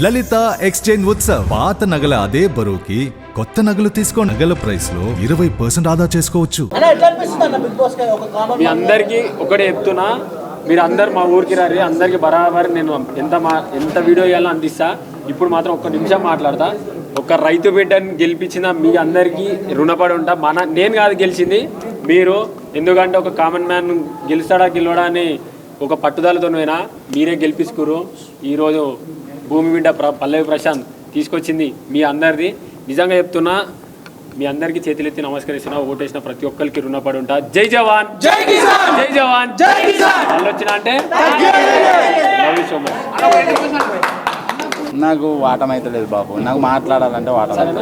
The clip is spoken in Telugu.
లలిత ఎక్స్చేంజ్ ఉత్సవ్. పాత నగల అదే బరువుకి కొత్త నగలు తీసుకో. నగల ప్రైస్ లో 20% ఆదా చేసుకోవచ్చు. మీ అందరికి ఒకటే చెప్తున్నా, మీరు అందరు మా ఊరికి రారి, అందరికి బరాబర్ నేను ఎంత వీడియో చేయాలో అందిస్తా. ఇప్పుడు మాత్రం ఒక్క నిమిషం మాట్లాడతా. ఒక రైతు బిడ్డని గెలిపించిన మీ అందరికీ రుణపడి ఉంటా. నేను కాదు గెలిచింది, మీరు. ఎందుకంటే ఒక కామన్ మ్యాన్ గెలుస్తాడా అని ఒక పట్టుదలతో పోయినా మీరే గెలిపించుకురు. ఈరోజు భూమి బిడ్డ పల్లవి ప్రశాంత్ తీసుకొచ్చింది మీ అందరిది. నిజంగా చెప్తున్నా, మీ అందరికీ చేతులెత్తి నమస్కరిస్తున్నా. ఓటేసిన ప్రతి ఒక్కరికి రుణపడి ఉంటా. జై జవాన్, జై కిసాన్, జై జవాన్, జై కిసాన్. వాళ్ళు వచ్చిన అంటే లవ్ యూ సో మచ్. నాకు వాటం అయితే లేదు బాబు, నాకు మాట్లాడాలంటే వాటం లేదు.